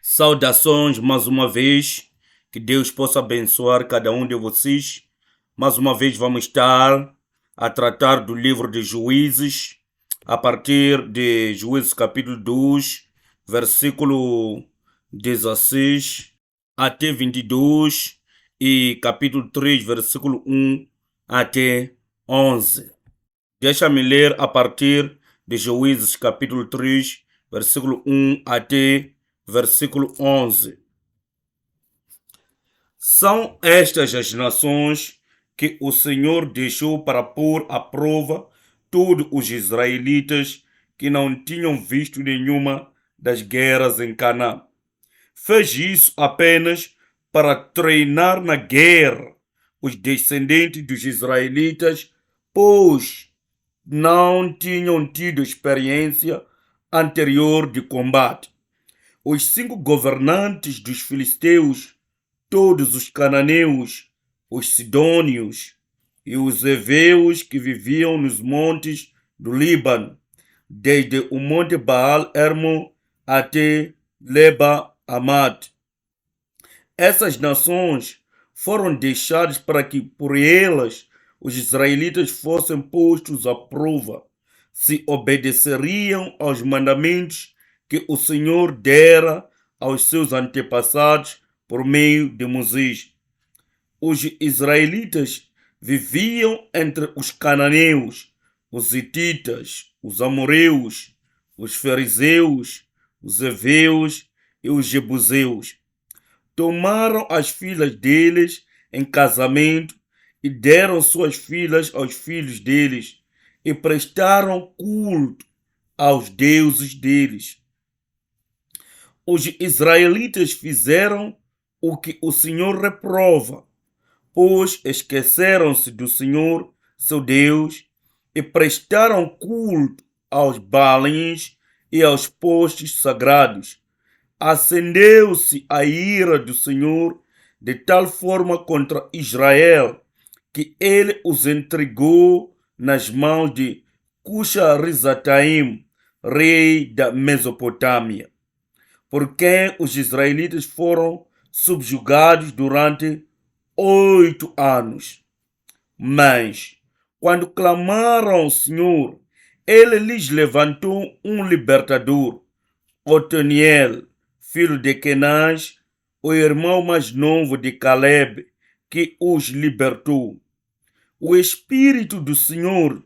Saudações mais uma vez, que Deus possa abençoar cada um de vocês. Mais uma vez vamos estar a tratar do livro de Juízes, a partir de Juízes capítulo 2, versículo 16 até 22 e capítulo 3, versículo 1 até 11. Deixa-me ler a partir de Juízes capítulo 3, versículo 1 até versículo 11. São estas as nações que o Senhor deixou para pôr à prova todos os israelitas que não tinham visto nenhuma das guerras em Canaã. Fez isso apenas para treinar na guerra os descendentes dos israelitas, pois não tinham tido experiência anterior de combate. Os 5 governantes dos filisteus, todos os cananeus, os sidônios e os heveus que viviam nos montes do Líbano, desde o monte Baal-Hermon até Leba-Amad. Essas nações foram deixadas para que por elas os israelitas fossem postos à prova, se obedeceriam aos mandamentos que o Senhor dera aos seus antepassados por meio de Moisés. Os israelitas viviam entre os cananeus, os hititas, os amoreus, os fariseus, os heveus e os jebuseus. Tomaram as filhas deles em casamento e deram suas filhas aos filhos deles e prestaram culto aos deuses deles. Os israelitas fizeram o que o Senhor reprova, pois esqueceram-se do Senhor, seu Deus, e prestaram culto aos Baalins e aos postes sagrados. Acendeu-se a ira do Senhor de tal forma contra Israel que ele os entregou nas mãos de Cusha-Risataim, rei da Mesopotâmia, por quem os israelitas foram subjugados durante 8 anos. Mas, quando clamaram ao Senhor, ele lhes levantou um libertador, Otoniel, filho de Kenaz, o irmão mais novo de Caleb, que os libertou. O Espírito do Senhor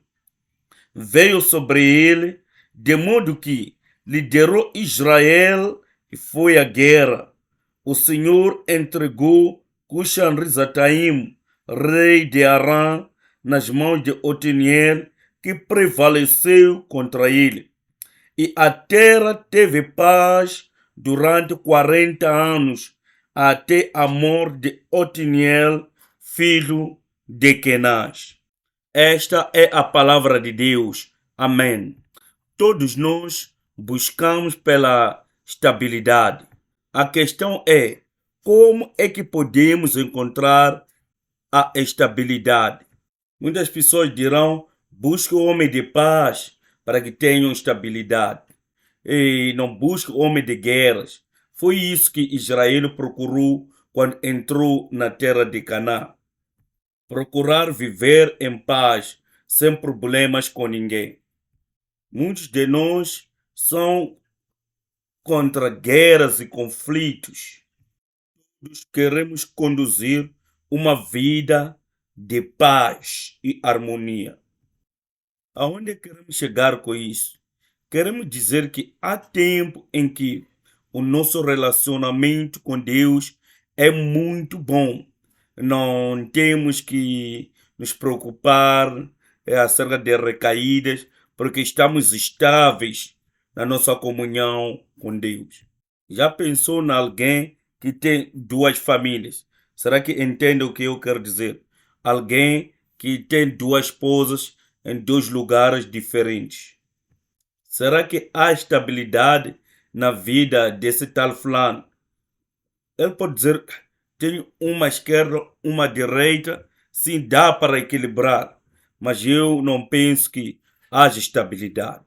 veio sobre ele, de modo que liderou Israel e foi à guerra. O Senhor entregou Cushan-Risataim, rei de Arã, nas mãos de Otoniel, que prevaleceu contra ele. E a terra teve paz durante 40 anos, até a morte de Otoniel, filho de Kenaz. Esta é a palavra de Deus. Amém. Todos nós buscamos pela estabilidade. A questão é, como é que podemos encontrar a estabilidade? Muitas pessoas dirão, busque o homem de paz para que tenham estabilidade. E não busque o homem de guerras. Foi isso que Israel procurou quando entrou na terra de Canaã. Procurar viver em paz, sem problemas com ninguém. Muitos de nós são contra guerras e conflitos. Nós queremos conduzir uma vida de paz e harmonia. Aonde queremos chegar com isso? Queremos dizer que há tempo em que o nosso relacionamento com Deus é muito bom. Não temos que nos preocupar acerca de recaídas, porque estamos estáveis na nossa comunhão com Deus. Já pensou em alguém que tem 2 famílias? Será que entende o que eu quero dizer? Alguém que tem 2 esposas em 2 lugares diferentes. Será que há estabilidade na vida desse tal fulano? Ele pode dizer, tenho uma esquerda, uma direita, sim, dá para equilibrar, mas eu não penso que haja estabilidade.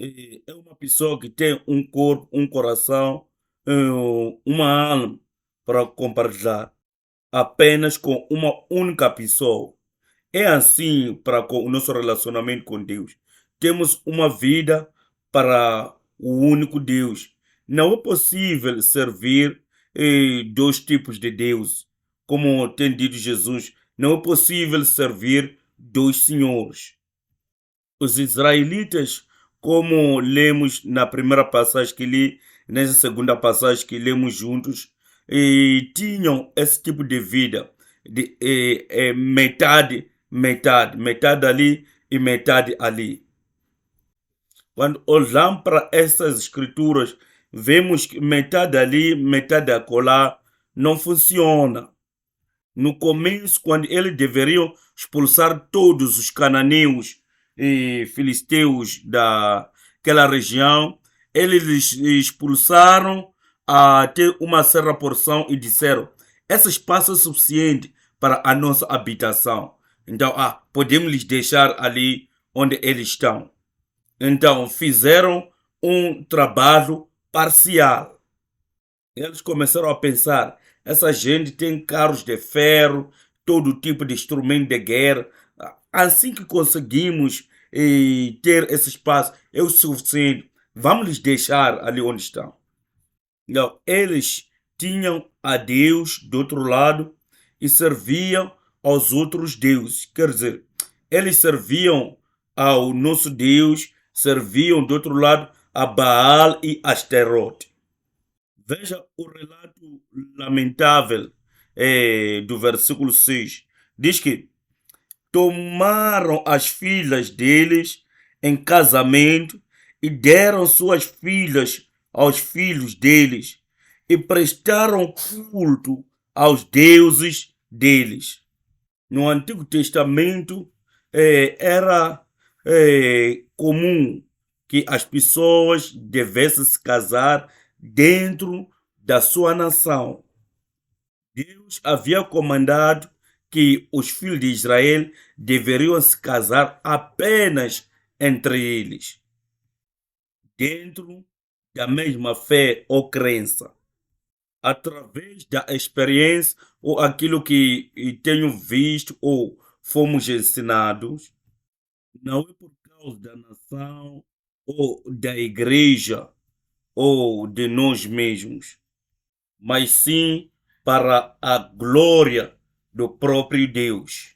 É uma pessoa que tem um corpo, um coração, eh, uma alma para compartilhar apenas com uma única pessoa. É assim para com o nosso relacionamento com Deus. Temos uma vida para o único Deus. Não é possível servir dois tipos de Deus. Como tem dito Jesus, não é possível servir dois senhores. Os israelitas, como lemos na primeira passagem que li, nessa segunda passagem que lemos juntos, tinham esse tipo de vida, de metade, metade, metade ali e metade ali. Quando olhamos para essas escrituras, vemos que metade ali, metade acolá, não funciona. No começo, quando eles deveriam expulsar todos os cananeus e filisteus daquela região, eles expulsaram até uma certa porção e disseram: esse espaço é suficiente para a nossa habitação. Então, podemos lhes deixar ali onde eles estão. Então, fizeram um trabalho parcial. Eles começaram a pensar: essa gente tem carros de ferro, todo tipo de instrumento de guerra. Assim que conseguimos ter esse espaço, é o suficiente. Vamos lhes deixar ali onde estão. Não, eles tinham a Deus do outro lado e serviam aos outros deuses. Quer dizer, eles serviam ao nosso Deus, serviam do outro lado a Baal e Asterote. Veja o relato lamentável do versículo 6. Diz que tomaram as filhas deles em casamento e deram suas filhas aos filhos deles e prestaram culto aos deuses deles. No Antigo Testamento era comum que as pessoas devessem se casar dentro da sua nação. Deus havia comandado que os filhos de Israel deveriam se casar apenas entre eles, dentro da mesma fé ou crença. Através da experiência ou aquilo que tenho visto ou fomos ensinados, não é por causa da nação ou da igreja ou de nós mesmos, mas sim para a glória do próprio Deus.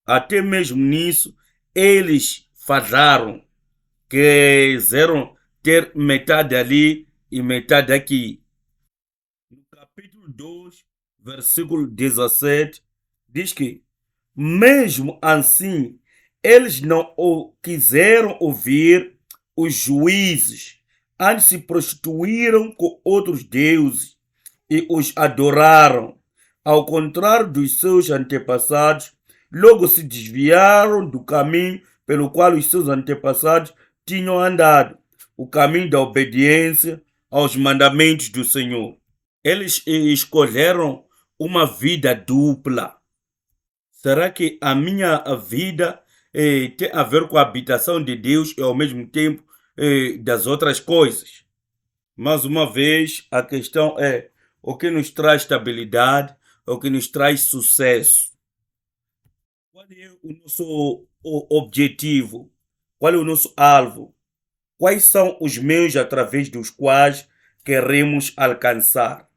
Até mesmo nisso, eles falharam, quiseram ter metade ali e metade aqui. No capítulo 2, versículo 17, diz que, mesmo assim, eles não quiseram ouvir os juízes, antes se prostituíram com outros deuses e os adoraram. Ao contrário dos seus antepassados, logo se desviaram do caminho pelo qual os seus antepassados tinham andado, o caminho da obediência aos mandamentos do Senhor. Eles escolheram uma vida dupla. Será que a minha vida tem a ver com a habitação de Deus e ao mesmo tempo das outras coisas? Mais uma vez, a questão é o que nos traz estabilidade, o que nos traz sucesso. Qual é o nosso objetivo? Qual é o nosso alvo? Quais são os meios através dos quais queremos alcançar?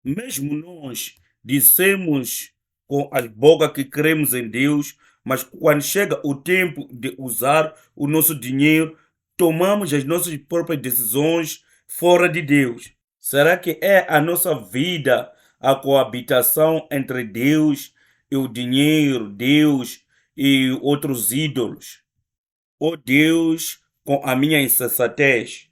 Mesmo nós dissemos com a boca que cremos em Deus, mas quando chega o tempo de usar o nosso dinheiro, tomamos as nossas próprias decisões fora de Deus. Será que é a nossa vida a coabitação entre Deus e o dinheiro, Deus e outros ídolos? Ou Deus com a minha insensatez?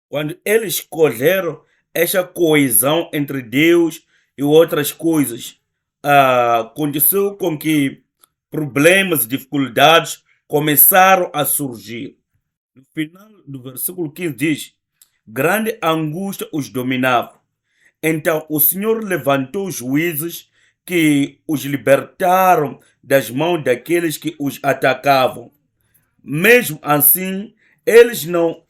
Quando eles escolheram essa coesão entre Deus e outras coisas, aconteceu com que problemas, dificuldades começaram a surgir. No final do versículo 15 diz: grande angústia os dominava. Então o Senhor levantou juízes que os libertaram das mãos daqueles que os atacavam. Mesmo assim, Eles não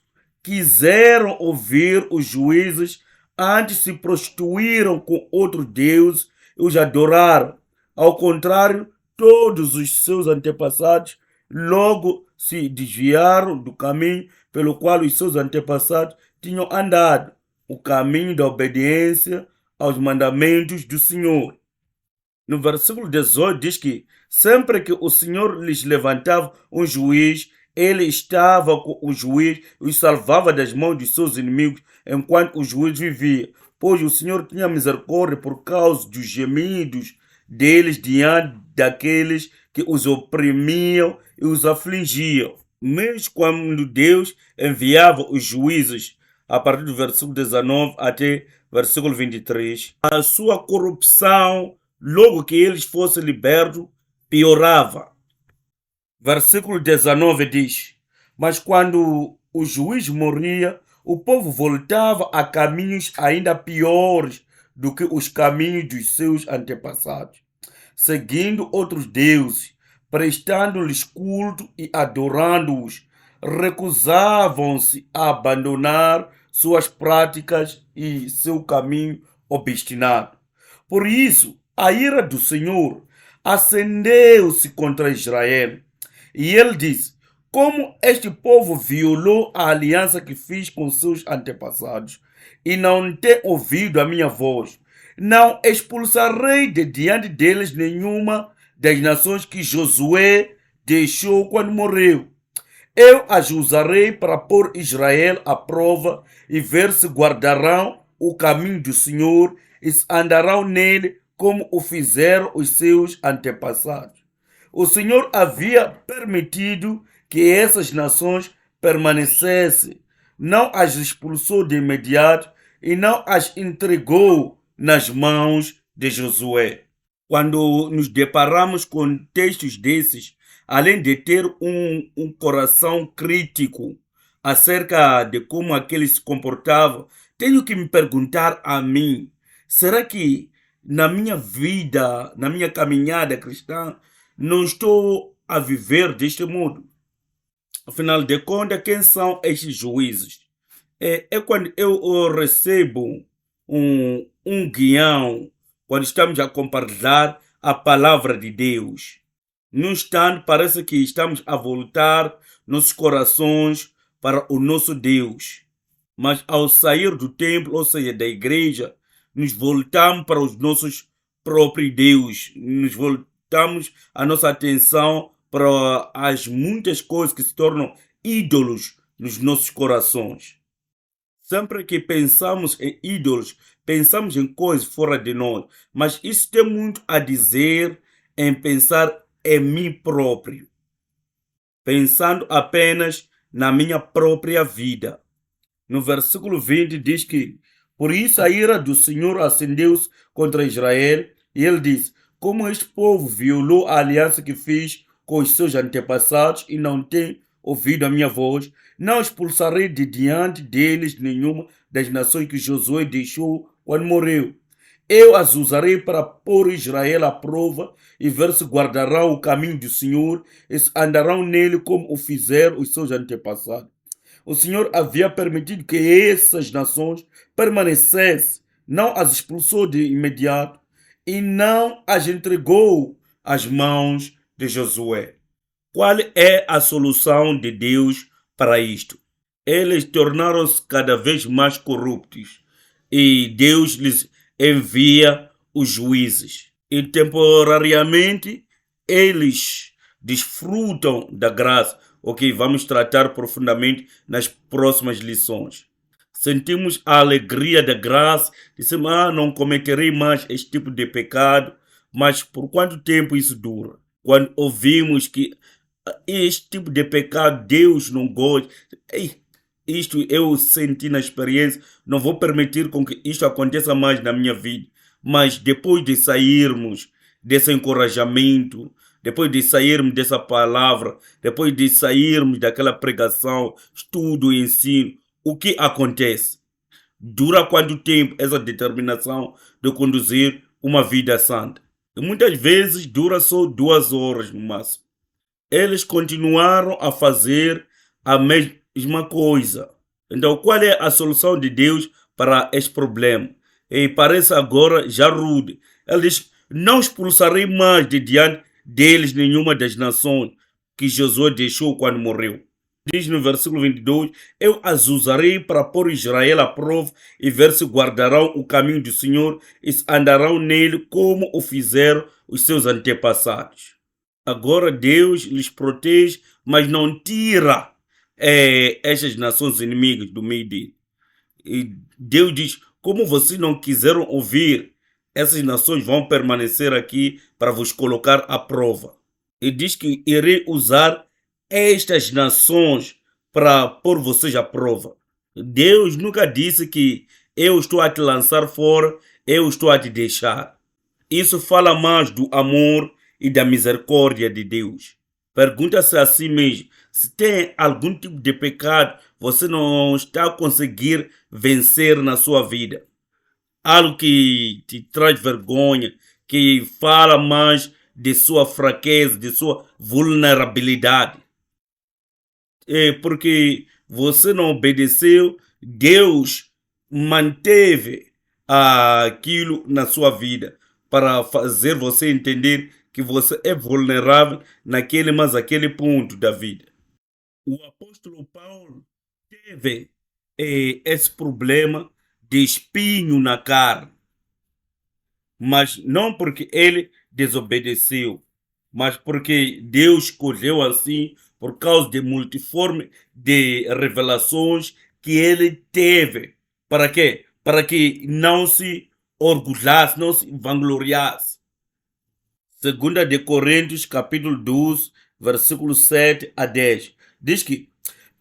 quiseram ouvir os juízes, antes se prostituíram com outros deuses e os adoraram. Ao contrário, todos os seus antepassados logo se desviaram do caminho pelo qual os seus antepassados tinham andado, o caminho da obediência aos mandamentos do Senhor. No versículo 18 diz que sempre que o Senhor lhes levantava um juiz, ele estava com o juiz e os salvava das mãos de seus inimigos enquanto o juiz vivia, pois o Senhor tinha misericórdia por causa dos gemidos deles diante daqueles que os oprimiam e os afligiam. Mesmo quando Deus enviava os juízes, a partir do versículo 19 até versículo 23, a sua corrupção, logo que eles fossem libertos, piorava. Versículo 19 diz: mas quando o juiz morria, o povo voltava a caminhos ainda piores do que os caminhos dos seus antepassados, seguindo outros deuses, prestando-lhes culto e adorando-os. Recusavam-se a abandonar suas práticas e seu caminho obstinado. Por isso, a ira do Senhor acendeu-se contra Israel. E ele disse: como este povo violou a aliança que fiz com seus antepassados e não tem ouvido a minha voz, não expulsarei de diante deles nenhuma das nações que Josué deixou quando morreu. Eu as usarei para pôr Israel à prova e ver se guardarão o caminho do Senhor e se andarão nele como o fizeram os seus antepassados. O Senhor havia permitido que essas nações permanecessem, não as expulsou de imediato e não as entregou nas mãos de Josué. Quando nos deparamos com textos desses, além de ter um coração crítico acerca de como aqueles se comportavam, tenho que me perguntar a mim: será que na minha vida, na minha caminhada cristã, não estou a viver deste modo? Afinal de contas, quem são estes juízes? É quando eu recebo um guião, quando estamos a compartilhar a palavra de Deus. No instante, parece que estamos a voltar nossos corações para o nosso Deus. Mas ao sair do templo, ou seja, da igreja, nos voltamos para os nossos próprios Deus. Nos voltamos a nossa atenção para as muitas coisas que se tornam ídolos nos nossos corações. Sempre que pensamos em ídolos, pensamos em coisas fora de nós. Mas isso tem muito a dizer em pensar em mim próprio, pensando apenas na minha própria vida. No versículo 20 diz que: por isso a ira do Senhor acendeu-se contra Israel, e ele diz: como este povo violou a aliança que fiz com os seus antepassados e não tem ouvido a minha voz, não expulsarei de diante deles nenhuma das nações que Josué deixou quando morreu. Eu as usarei para pôr Israel à prova e ver se guardarão o caminho do Senhor e se andarão nele como o fizeram os seus antepassados. O Senhor havia permitido que essas nações permanecessem, não as expulsou de imediato e não as entregou às mãos de Josué. Qual é a solução de Deus para isto? Eles tornaram-se cada vez mais corruptos e Deus lhes envia os juízes. E temporariamente eles desfrutam da graça, o que vamos tratar profundamente nas próximas lições. Sentimos a alegria da graça, dizemos: não cometerei mais este tipo de pecado, mas por quanto tempo isso dura? Quando ouvimos que este tipo de pecado Deus não gosta, isto eu senti na experiência, não vou permitir com que isto aconteça mais na minha vida. Mas depois de sairmos desse encorajamento, depois de sairmos dessa palavra, depois de sairmos daquela pregação, estudo e ensino, o que acontece? Dura quanto tempo essa determinação de conduzir uma vida santa? E muitas vezes dura só 2 horas no máximo. Eles continuaram a fazer uma coisa. Então, qual é a solução de Deus para este problema? E parece agora já rude. Ele diz: não expulsarei mais de diante deles nenhuma das nações que Josué deixou quando morreu. Diz no versículo 22: eu as usarei para pôr Israel à prova e ver se guardarão o caminho do Senhor e se andarão nele como o fizeram os seus antepassados. Agora Deus lhes protege, mas não tira estas nações inimigas do meio dele. E Deus diz: como vocês não quiseram ouvir, essas nações vão permanecer aqui para vos colocar à prova. E diz que irei usar estas nações para pôr vocês à prova. Deus nunca disse que eu estou a te lançar fora, eu estou a te deixar. Isso fala mais do amor e da misericórdia de Deus. Pergunta-se a si mesmo: se tem algum tipo de pecado você não está a conseguir vencer na sua vida, algo que te traz vergonha, que fala mais de sua fraqueza, de sua vulnerabilidade. É porque você não obedeceu, Deus manteve aquilo na sua vida para fazer você entender que você é vulnerável naquele, mas aquele ponto da vida. O apóstolo Paulo teve esse problema de espinho na carne, mas não porque ele desobedeceu, mas porque Deus escolheu assim por causa de multiforme de revelações que ele teve. Para quê? Para que não se orgulhasse, não se vangloriasse. Segunda de Coríntios, capítulo 12, versículo 7 a 10. Diz que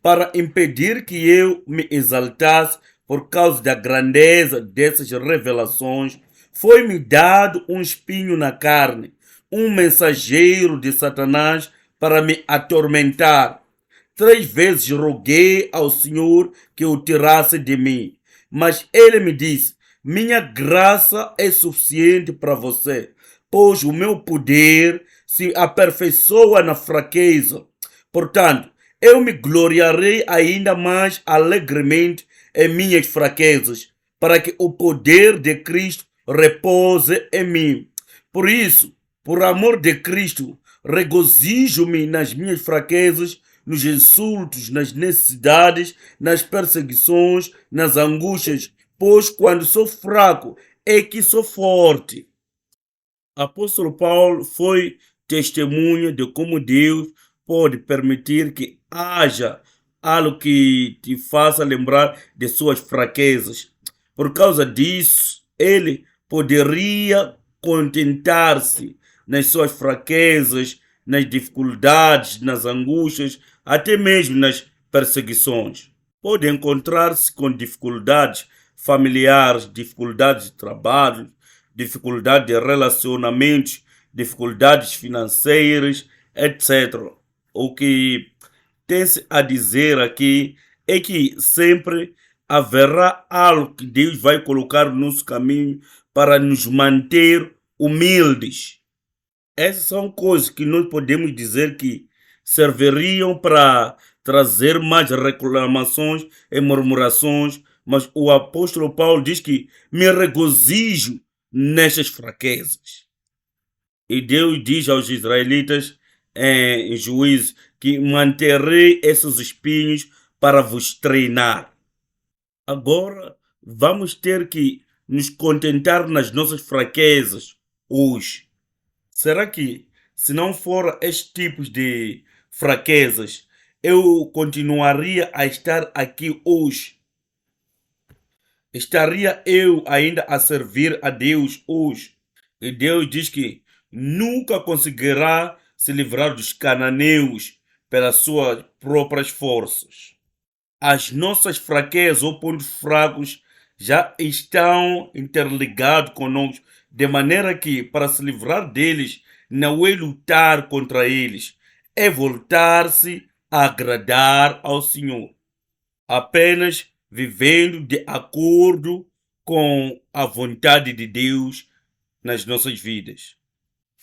para impedir que eu me exaltasse por causa da grandeza dessas revelações, foi-me dado um espinho na carne, um mensageiro de Satanás para me atormentar. 3 vezes roguei ao Senhor que o tirasse de mim, mas ele me disse: minha graça é suficiente para você, pois o meu poder se aperfeiçoa na fraqueza. Portanto, eu me gloriarei ainda mais alegremente em minhas fraquezas, para que o poder de Cristo repouse em mim. Por isso, por amor de Cristo, regozijo-me nas minhas fraquezas, nos insultos, nas necessidades, nas perseguições, nas angústias, pois quando sou fraco é que sou forte. Apóstolo Paulo foi testemunha de como Deus pode permitir que haja algo que te faça lembrar de suas fraquezas. Por causa disso, ele poderia contentar-se nas suas fraquezas, nas dificuldades, nas angústias, até mesmo nas perseguições. Pode encontrar-se com dificuldades familiares, dificuldades de trabalho, dificuldade de relacionamentos, dificuldades financeiras, etc. O que tem-se a dizer aqui é que sempre haverá algo que Deus vai colocar no nosso caminho para nos manter humildes. Essas são coisas que nós podemos dizer que serviriam para trazer mais reclamações e murmurações, mas o apóstolo Paulo diz que me regozijo nestas fraquezas. E Deus diz aos israelitas em Juízo que manterei esses espinhos para vos treinar. Agora vamos ter que nos contentar nas nossas fraquezas hoje. Será que, se não for estes tipos de fraquezas, eu continuaria a estar aqui hoje? Estaria eu ainda a servir a Deus hoje? E Deus diz que nunca conseguirá se livrar dos cananeus pelas suas próprias forças. As nossas fraquezas ou pontos fracos já estão interligados conosco, de maneira que, para se livrar deles, não é lutar contra eles, é voltar-se a agradar ao Senhor, apenas vivendo de acordo com a vontade de Deus nas nossas vidas.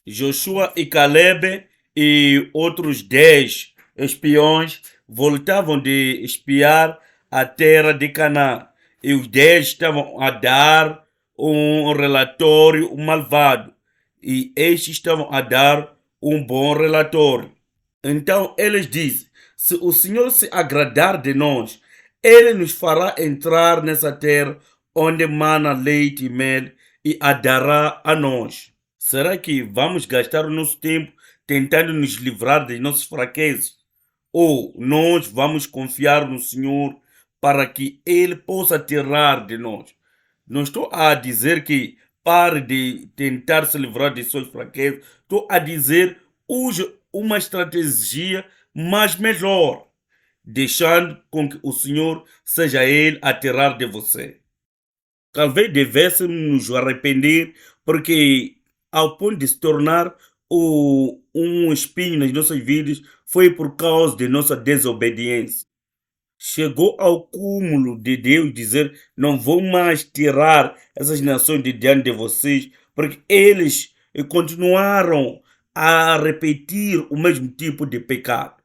Joshua e Caleb e outros 10 espiões voltavam de espiar a terra de Canaã e os 10 estavam a dar um relatório malvado e estes estavam a dar um bom relatório. Então eles dizem: se o Senhor se agradar de nós, ele nos fará entrar nessa terra onde mana leite e mel e a dará a nós. Será que vamos gastar o nosso tempo tentando nos livrar das nossas fraquezas? Ou nós vamos confiar no Senhor para que Ele possa tirar de nós? Não estou a dizer que pare de tentar se livrar de suas fraquezas. Estou a dizer use uma estratégia mais melhor, deixando com que o Senhor seja Ele a tirar de você. Talvez devêssemos nos arrepender, porque ao ponto de se tornar um espinho nas nossas vidas, foi por causa de nossa desobediência. Chegou ao cúmulo de Deus dizer: não vou mais tirar essas nações de diante de vocês, porque eles continuaram a repetir o mesmo tipo de pecado.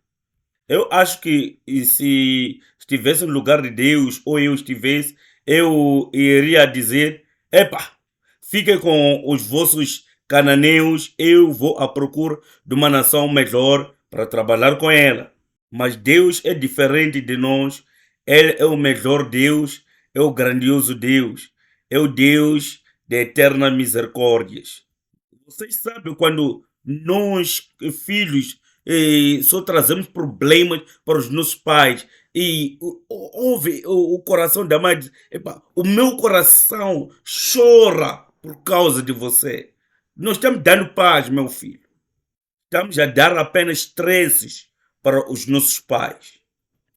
Eu acho que se estivesse no lugar de Deus, ou eu estivesse, eu iria dizer: epa, fiquem com os vossos cananeus, eu vou à procura de uma nação melhor para trabalhar com ela. Mas Deus é diferente de nós, Ele é o melhor Deus, é o grandioso Deus, é o Deus de eternas misericórdias. Vocês sabem quando nós, filhos, só trazemos problemas para os nossos pais e ouve o coração da mãe diz: "Epa, o meu coração chora por causa de você." Nós estamos dando paz, meu filho. Estamos a dar apenas estresses para os nossos pais.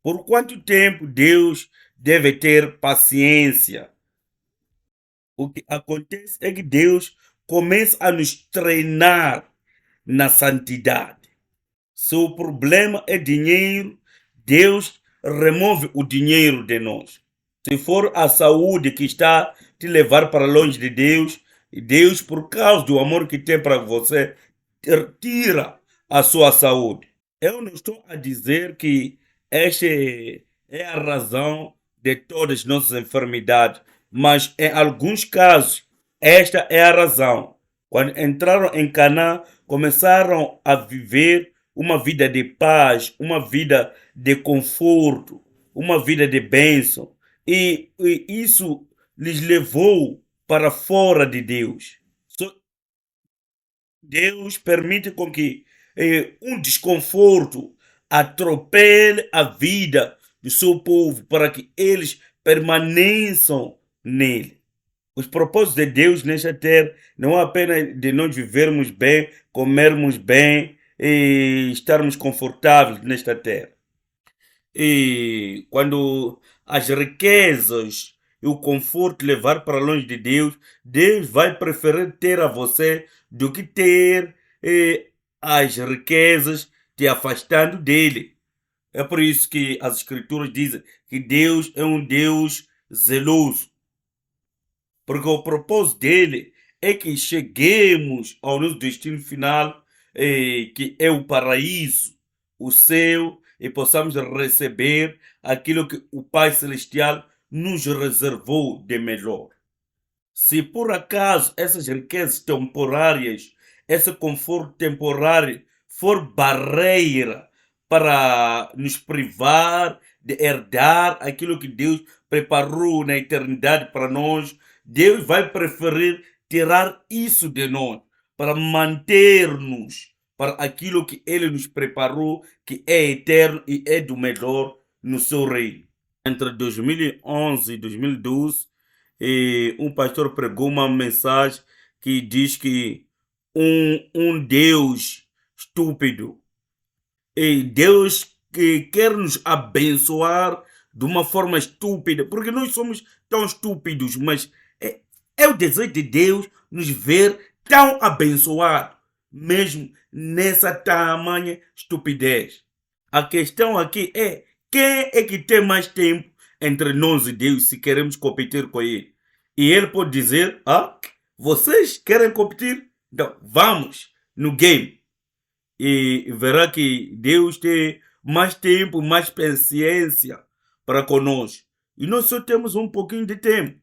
Por quanto tempo Deus deve ter paciência? O que acontece é que Deus começa a nos treinar na santidade. Se o problema é dinheiro, Deus remove o dinheiro de nós. Se for a saúde que está a te levar para longe de Deus, Deus, por causa do amor que tem para você, tira a sua saúde. Eu não estou a dizer que esta é a razão de todas as nossas enfermidades, mas em alguns casos, esta é a razão. Quando entraram em Canaã, começaram a viver uma vida de paz, uma vida de conforto, uma vida de bênção. E isso lhes levou para fora de Deus. Deus permite com que um desconforto atropele a vida do seu povo para que eles permaneçam nele. Os propósitos de Deus nesta terra não é apenas de nós vivermos bem, comermos bem e estarmos confortáveis nesta terra. E quando as riquezas e o conforto levar para longe de Deus, Deus vai preferir ter a você do que ter as riquezas te afastando dele. É por isso que as escrituras dizem que Deus é um Deus zeloso. Porque o propósito dele é que cheguemos ao nosso destino final, que é o paraíso, o céu, e possamos receber aquilo que o Pai Celestial nos reservou de melhor. Se por acaso essas riquezas temporárias, esse conforto temporário for barreira para nos privar de herdar aquilo que Deus preparou na eternidade para nós, Deus vai preferir tirar isso de nós para manter-nos para aquilo que Ele nos preparou, que é eterno e é do melhor no seu reino. Entre 2011 e 2012, um pastor pregou uma mensagem que diz que um Deus estúpido, e Deus que quer nos abençoar de uma forma estúpida, porque nós somos tão estúpidos, mas é o desejo de Deus nos ver tão abençoados, mesmo nessa tamanha estupidez. A questão aqui é: quem é que tem mais tempo entre nós e Deus se queremos competir com Ele? E Ele pode dizer: vocês querem competir? Então vamos no game. E verá que Deus tem mais tempo, mais paciência para conosco. E nós só temos um pouquinho de tempo.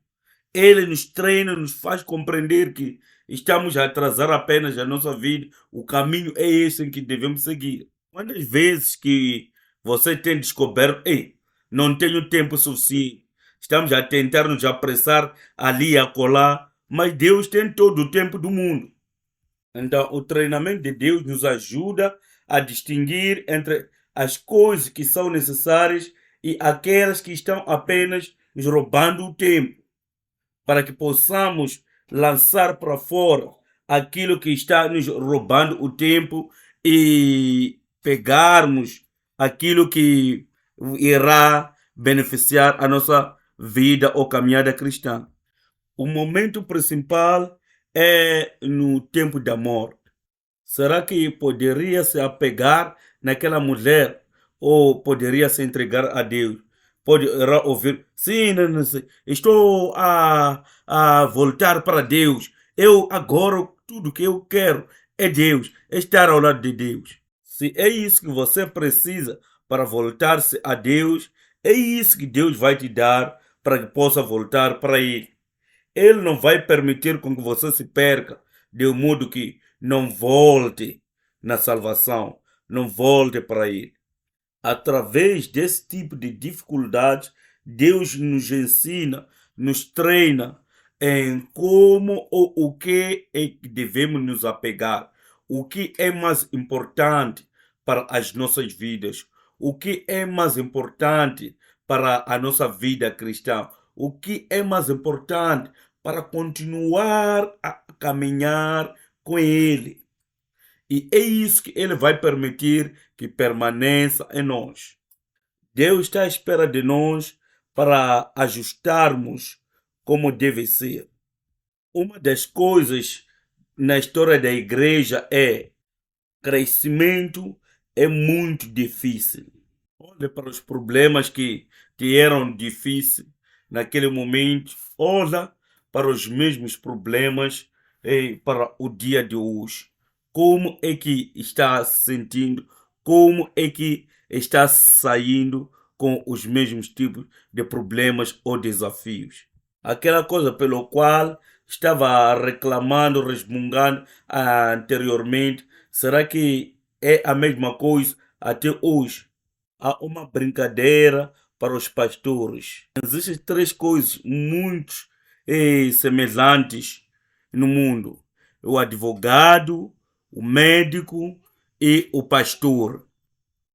Ele nos treina, nos faz compreender que estamos a atrasar apenas a nossa vida. O caminho é esse em que devemos seguir. Quantas vezes que você tem descoberto, ei, não tenho tempo suficiente, estamos a tentar nos apressar ali e acolá, mas Deus tem todo o tempo do mundo. Então, o treinamento de Deus nos ajuda a distinguir entre as coisas que são necessárias e aquelas que estão apenas nos roubando o tempo, para que possamos lançar para fora aquilo que está nos roubando o tempo e pegarmos aquilo que irá beneficiar a nossa vida ou caminhada cristã. O momento principal é no tempo da morte. Será que poderia se apegar naquela mulher ou poderia se entregar a Deus? Poderá ouvir, sim, não, não sei. Estou a voltar para Deus. Eu agora, tudo que eu quero é Deus, é estar ao lado de Deus. Se é isso que você precisa para voltar-se a Deus, é isso que Deus vai te dar para que possa voltar para Ele. Ele não vai permitir com que você se perca, de um modo que não volte na salvação, não volte para Ele. Através desse tipo de dificuldades, Deus nos ensina, nos treina em como ou o que é que devemos nos apegar, o que é mais importante para as nossas vidas, o que é mais importante para a nossa vida cristã, o que é mais importante para continuar a caminhar com Ele. E é isso que Ele vai permitir que permaneça em nós. Deus está à espera de nós para ajustarmos como deve ser. Uma das coisas na história da igreja é crescimento é muito difícil. Olha para os problemas que eram difíceis naquele momento. Olha para os mesmos problemas para o dia de hoje. Como é que está se sentindo? Como é que está saindo com os mesmos tipos de problemas ou desafios? Aquela coisa pelo qual estava reclamando, resmungando anteriormente, será que é a mesma coisa até hoje? Há uma brincadeira para os pastores. Existem três coisas muito semelhantes no mundo: o advogado, o médico e o pastor.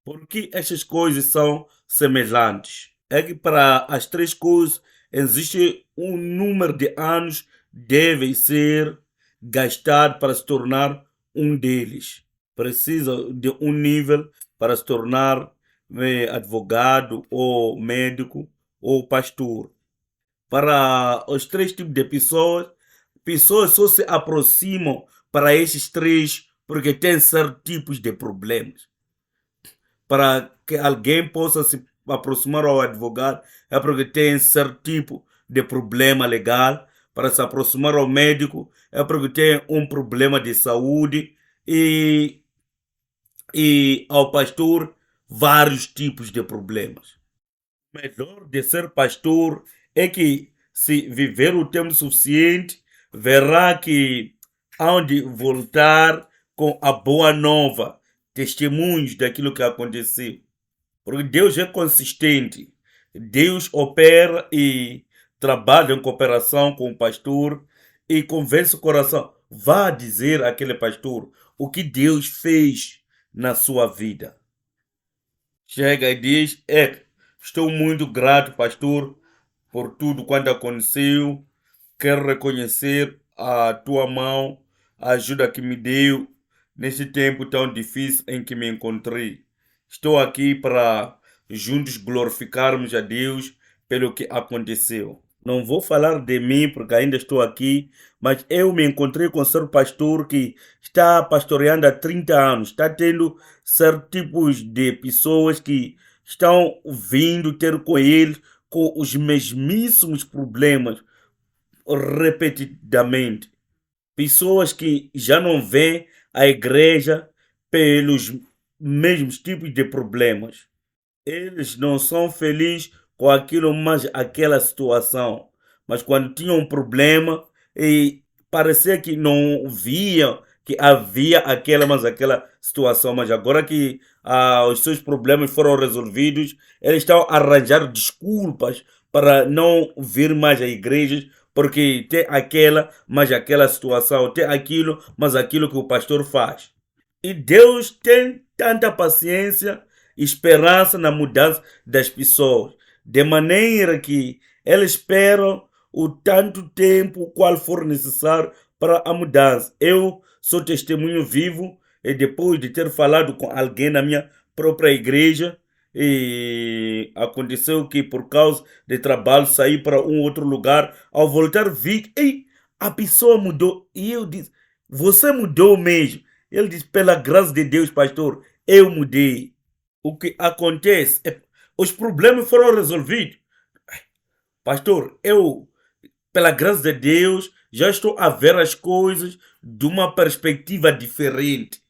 Por que essas coisas são semelhantes? É que para as três coisas existe um número de anos deve ser gastado para se tornar um deles. Precisa de um nível para se tornar advogado ou médico ou pastor. Para os três tipos de pessoas, pessoas só se aproximam para esses três porque têm certos tipos de problemas. Para que alguém possa se aproximar ao advogado é porque tem certo tipo de problema legal. Para se aproximar ao médico é porque tem um problema de saúde e ao pastor vários tipos de problemas. O melhor de ser pastor é que, se viver o tempo suficiente, verá que há de voltar com a boa nova, testemunhos daquilo que aconteceu. Porque Deus é consistente. Deus opera e trabalha em cooperação com o pastor e convence o coração. Vá dizer àquele pastor o que Deus fez na sua vida. Chega e diz: estou muito grato, pastor, por tudo quanto aconteceu. Quero reconhecer a tua mão, a ajuda que me deu nesse tempo tão difícil em que me encontrei. Estou aqui para juntos glorificarmos a Deus pelo que aconteceu. Não vou falar de mim porque ainda estou aqui, mas eu me encontrei com um certo pastor que está pastoreando há 30 anos. Está tendo certos tipos de pessoas que estão vindo ter com ele com os mesmíssimos problemas repetidamente. Pessoas que já não vêem a igreja pelos mesmos tipos de problemas. Eles não são felizes com aquilo, mas aquela situação. Mas quando tinham um problema, e parecia que não via que havia aquela, mas aquela situação. Mas agora que os seus problemas foram resolvidos, eles estão a arranjar desculpas para não vir mais a igrejas, porque tem aquela, mas aquela situação, tem aquilo, mas aquilo que o pastor faz. E Deus tem tanta paciência e esperança na mudança das pessoas, de maneira que eles esperam o tanto tempo qual for necessário para a mudança. Eu sou testemunho vivo e depois de ter falado com alguém na minha própria igreja, e aconteceu que por causa de trabalho saí para um outro lugar, ao voltar vi que a pessoa mudou e eu disse, você mudou mesmo. Ele disse, pela graça de Deus, pastor, eu mudei. O que acontece é os problemas foram resolvidos. Pastor, eu, pela graça de Deus, já estou a ver as coisas de uma perspectiva diferente.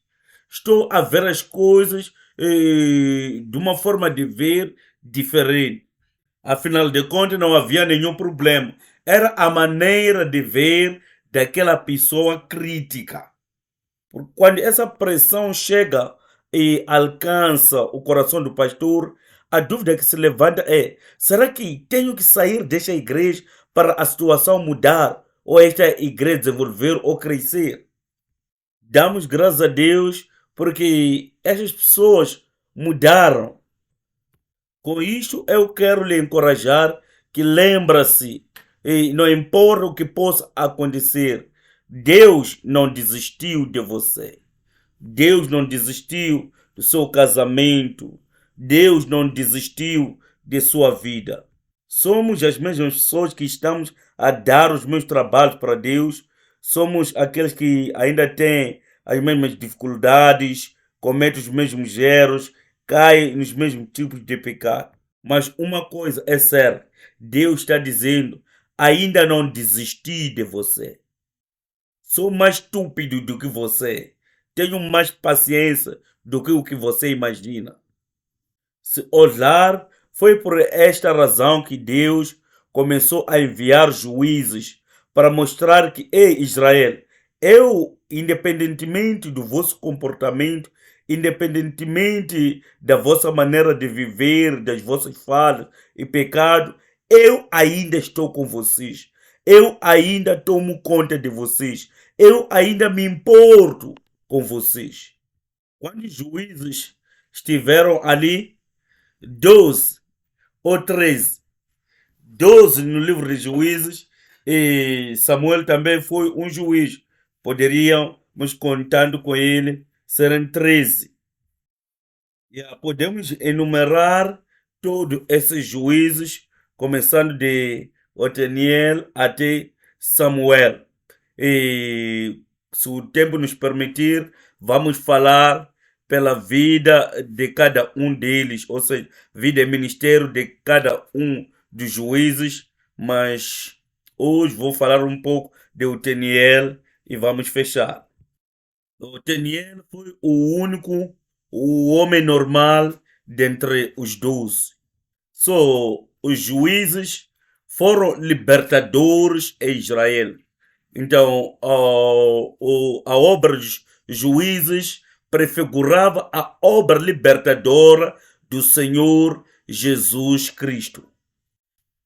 Estou a ver as coisas de uma forma de ver diferente. Afinal de contas, não havia nenhum problema. Era a maneira de ver daquela pessoa crítica. Quando essa pressão chega e alcança o coração do pastor, a dúvida que se levanta é: será que tenho que sair desta igreja para a situação mudar? Ou esta igreja desenvolver ou crescer? Damos graças a Deus porque essas pessoas mudaram. Com isto, eu quero lhe encorajar que lembra-se, e não importa o que possa acontecer, Deus não desistiu de você. Deus não desistiu do seu casamento. Deus não desistiu de sua vida. Somos as mesmas pessoas que estamos a dar os meus trabalhos para Deus. Somos aqueles que ainda têm as mesmas dificuldades, cometem os mesmos erros, caem nos mesmos tipos de pecado. Mas uma coisa é certa: Deus está dizendo, ainda não desisti de você. Sou mais estúpido do que você. Tenho mais paciência do que o que você imagina. Se olhar, foi por esta razão que Deus começou a enviar juízes para mostrar que, ei Israel, eu, independentemente do vosso comportamento, independentemente da vossa maneira de viver, das vossas falhas e pecado, eu ainda estou com vocês. Eu ainda tomo conta de vocês. Eu ainda me importo com vocês. Quando os juízes estiveram ali, 12 ou 13, 12 no livro de juízes, e Samuel também foi um juiz. Poderíamos, contando com ele, serem 13. Podemos enumerar todos esses juízes, começando de Oteniel até Samuel. E se o tempo nos permitir, vamos falar pela vida de cada um deles, ou seja, vida e ministério de cada um dos juízes, mas hoje vou falar um pouco de Oteniel e vamos fechar. Oteniel foi o homem normal dentre os 12. Os juízes foram libertadores em Israel. Então, a obra dos juízes prefigurava a obra libertadora do Senhor Jesus Cristo.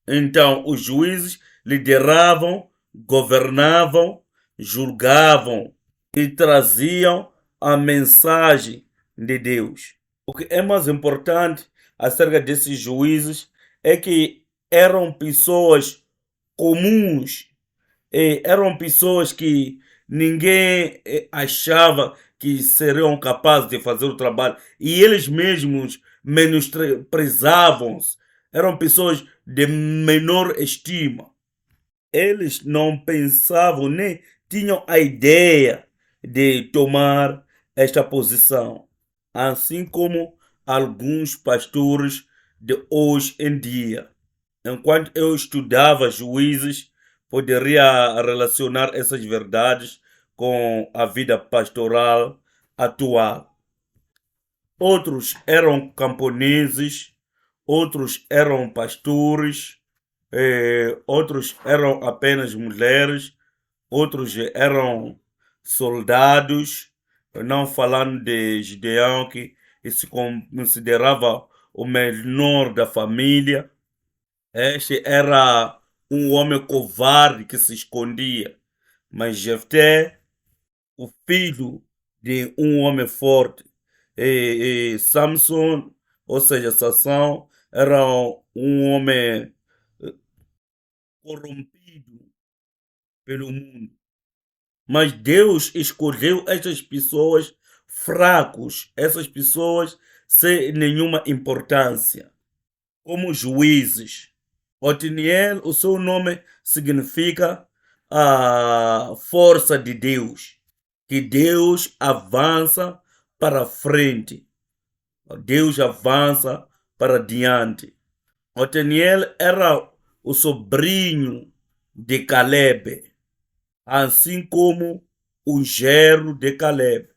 Então, os juízes lideravam, governavam, julgavam e traziam a mensagem de Deus. O que é mais importante acerca desses juízes é que eram pessoas comuns, eram pessoas que ninguém achava que seriam capazes de fazer o trabalho e eles mesmos menosprezavam-se. Eram pessoas de menor estima. Eles não pensavam nem tinham a ideia de tomar esta posição, assim como alguns pastores de hoje em dia. Enquanto eu estudava juízes, poderia relacionar essas verdades com a vida pastoral atual. outros eram camponeses, outros eram pastores, outros eram apenas mulheres, outros eram soldados, não falando de Gideão, que se considerava o menor da família. Este era um homem covarde que se escondia. Mas Jefté, o filho de um homem forte, e Samson, ou seja, Sansão, era um homem corrompido pelo mundo. Mas Deus escolheu essas pessoas fracos, essas pessoas sem nenhuma importância, como juízes. Otiniel, o seu nome significa a força de Deus, que Deus avança para frente, Deus avança para diante. Otiniel era o sobrinho de Caleb, assim como o genro de Caleb.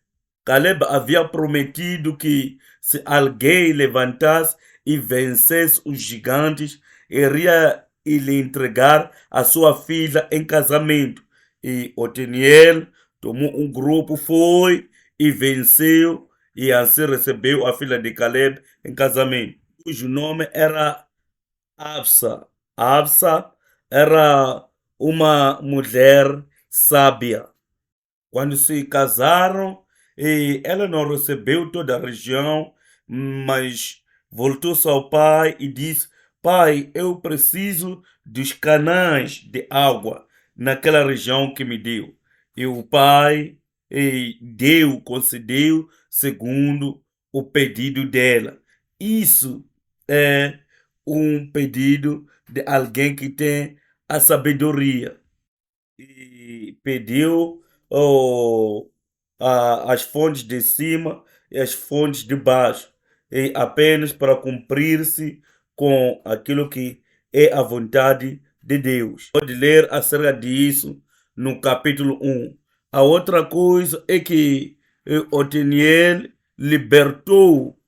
Caleb havia prometido que se alguém levantasse e vencesse os gigantes, iria lhe entregar a sua filha em casamento. E Otiniel tomou um grupo, foi e venceu, e assim recebeu a filha de Caleb em casamento, cujo nome era Absa. Absa era uma mulher sábia. Quando se casaram, e ela não recebeu toda a região, mas voltou-se ao pai e disse: Pai, eu preciso dos canais de água naquela região que me deu. E o pai concedeu segundo o pedido dela. Isso é um pedido de alguém que tem a sabedoria e pediu oh, as fontes de cima e as fontes de baixo, e apenas para cumprir-se com aquilo que é a vontade de Deus. Pode ler acerca disso no capítulo 1. A outra coisa é que Otiniel libertou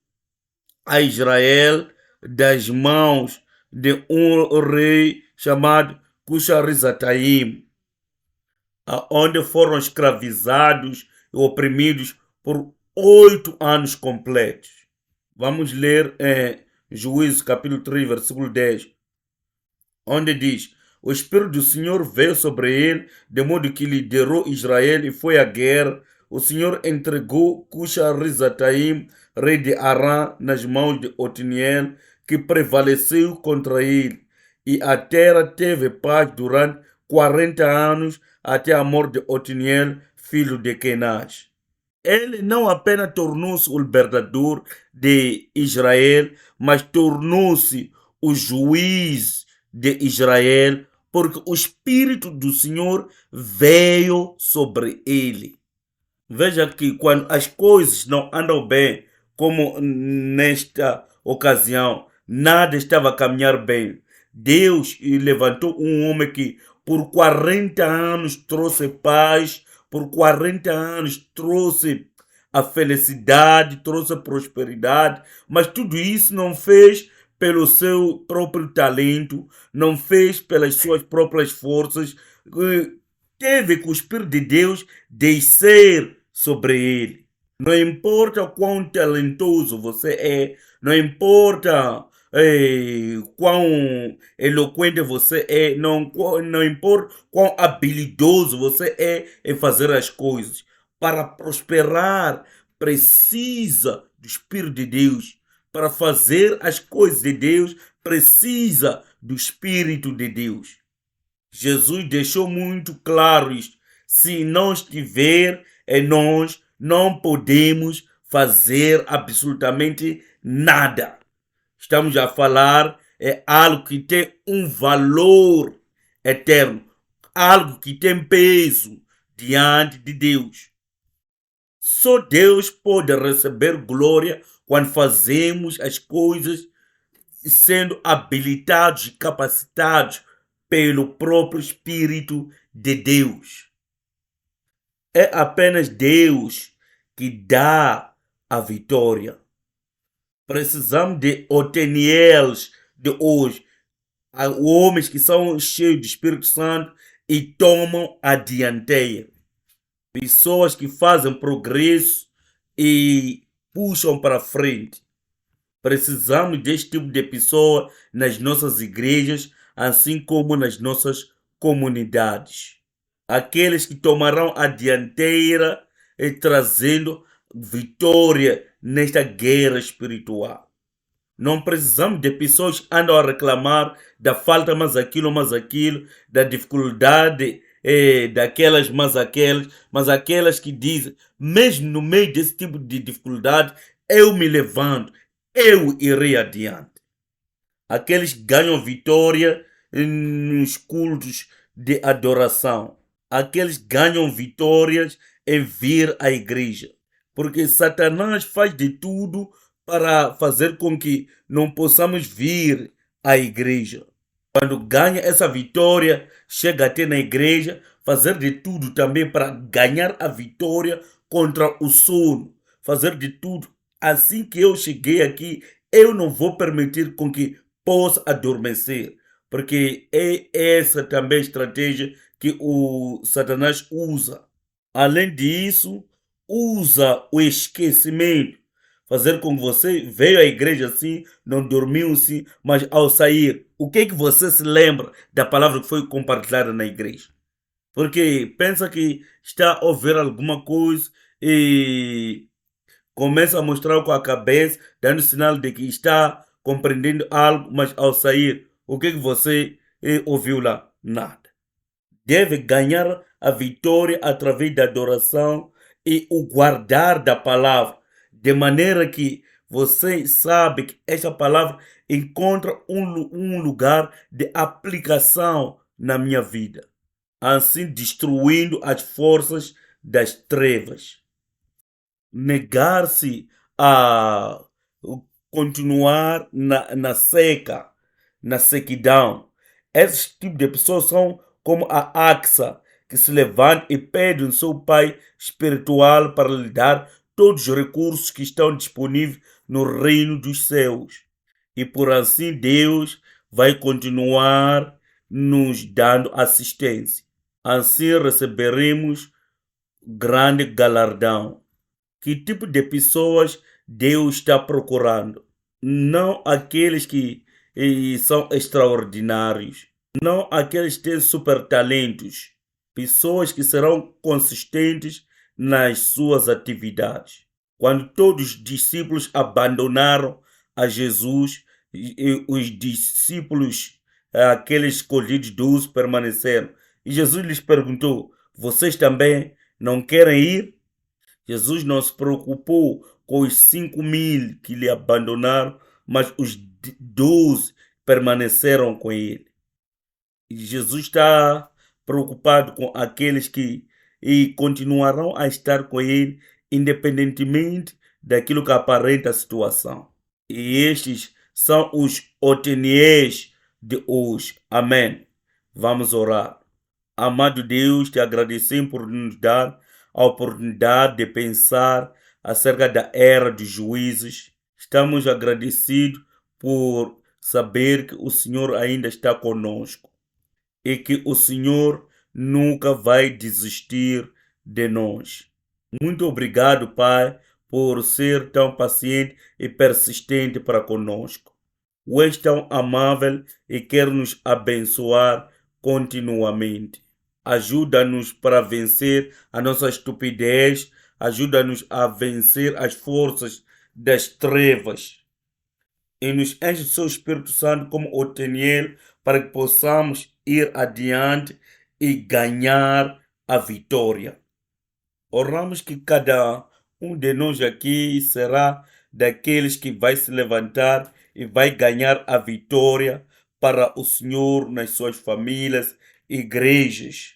a Israel das mãos de um rei chamado Cuxarizataim, onde foram escravizados e oprimidos por 8 anos completos. Vamos ler em Juízes capítulo 3, versículo 10, onde diz: O Espírito do Senhor veio sobre ele, de modo que liderou Israel e foi à guerra. O Senhor entregou Cuxarizataim, rei de Arã, nas mãos de Otiniel, que prevaleceu contra ele. E a terra teve paz durante 40 anos, até a morte de Otiniel, filho de Kenaz. Ele não apenas tornou-se o libertador de Israel, mas tornou-se o juiz de Israel, porque o Espírito do Senhor veio sobre ele. Veja que quando as coisas não andam bem, como nesta ocasião, nada estava a caminhar bem. Deus levantou um homem que por 40 anos trouxe paz, por 40 anos trouxe a felicidade, trouxe a prosperidade, mas tudo isso não fez pelo seu próprio talento, não fez pelas suas próprias forças. Teve que o Espírito de Deus descer sobre ele. Não importa quão talentoso você é, não importa quão eloquente você é, não importa quão habilidoso você é em fazer as coisas. Para prosperar, precisa do Espírito de Deus. Para fazer as coisas de Deus, precisa do Espírito de Deus. Jesus deixou muito claro isto. Se não estiver em nós, não podemos fazer absolutamente nada. Estamos a falar é algo que tem um valor eterno, algo que tem peso diante de Deus. Só Deus pode receber glória quando fazemos as coisas sendo habilitados e capacitados pelo próprio Espírito de Deus. É apenas Deus que dá a vitória. Precisamos de Otenieles de hoje. Há homens que são cheios do Espírito Santo e tomam a dianteira. Pessoas que fazem progresso e puxam para frente. Precisamos deste tipo de pessoa nas nossas igrejas, assim como nas nossas comunidades. Aqueles que tomarão a dianteira e trazendo vitória nesta guerra espiritual. Não precisamos de pessoas que andam a reclamar da falta mais aquilo, da dificuldade daquelas mas aquelas que dizem, mesmo no meio desse tipo de dificuldade, eu me levanto, eu irei adiante. Aqueles que ganham vitória nos cultos de adoração. Aqueles que ganham vitórias em vir à igreja. Porque Satanás faz de tudo para fazer com que não possamos vir à igreja. Quando ganha essa vitória, chega até na igreja, fazer de tudo também para ganhar a vitória contra o sono. Fazer de tudo. Assim que eu cheguei aqui, eu não vou permitir com que possa adormecer. Porque é essa também a estratégia que o Satanás usa. Além disso, usa o esquecimento. Fazer com que você veio à igreja assim, não dormiu assim, mas ao sair, o que é que você se lembra da palavra que foi compartilhada na igreja? Porque pensa que está a ouvir alguma coisa e começa a mostrar com a cabeça, dando sinal de que está compreendendo algo, mas ao sair, o que é que você ouviu lá? Nada. Deve ganhar a vitória através da adoração e o guardar da palavra, de maneira que você sabe que esta palavra encontra um lugar de aplicação na minha vida, assim destruindo as forças das trevas. Negar-se a continuar na seca, na sequidão. Esses tipos de pessoas são como a Axa, que se levanta e pede ao seu pai espiritual para lhe dar todos os recursos que estão disponíveis no reino dos céus. E por assim Deus vai continuar nos dando assistência. Assim receberemos grande galardão. Que tipo de pessoas Deus está procurando? Não aqueles que são extraordinários, não aqueles que têm super talentos, pessoas que serão consistentes nas suas atividades. Quando todos os discípulos abandonaram a Jesus, os discípulos, aqueles escolhidos 12, permaneceram. E Jesus lhes perguntou: vocês também não querem ir? Jesus não se preocupou com os 5.000 que lhe abandonaram, mas os 12 permaneceram com ele. E Jesus está preocupado com aqueles que continuarão a estar com ele, independentemente daquilo que aparenta a situação. E estes são os Oteniers de hoje. Amém. Vamos orar. Amado Deus, te agradecemos por nos dar a oportunidade de pensar acerca da era dos juízes. Estamos agradecidos por saber que o Senhor ainda está conosco e que o Senhor nunca vai desistir de nós. Muito obrigado, Pai, por ser tão paciente e persistente para conosco. Tu és tão amável e quer nos abençoar continuamente. Ajuda-nos para vencer a nossa estupidez, ajuda-nos a vencer as forças das trevas e nos enche do seu Espírito Santo como Oteniel para que possamos ir adiante e ganhar a vitória. Oramos que cada um de nós aqui será daqueles que vai se levantar e vai ganhar a vitória para o Senhor nas suas famílias, igrejas.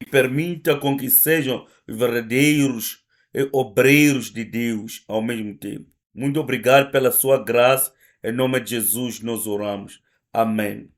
E permita com que sejam verdadeiros obreiros de Deus ao mesmo tempo. Muito obrigado pela sua graça. Em nome de Jesus nós oramos. Amém.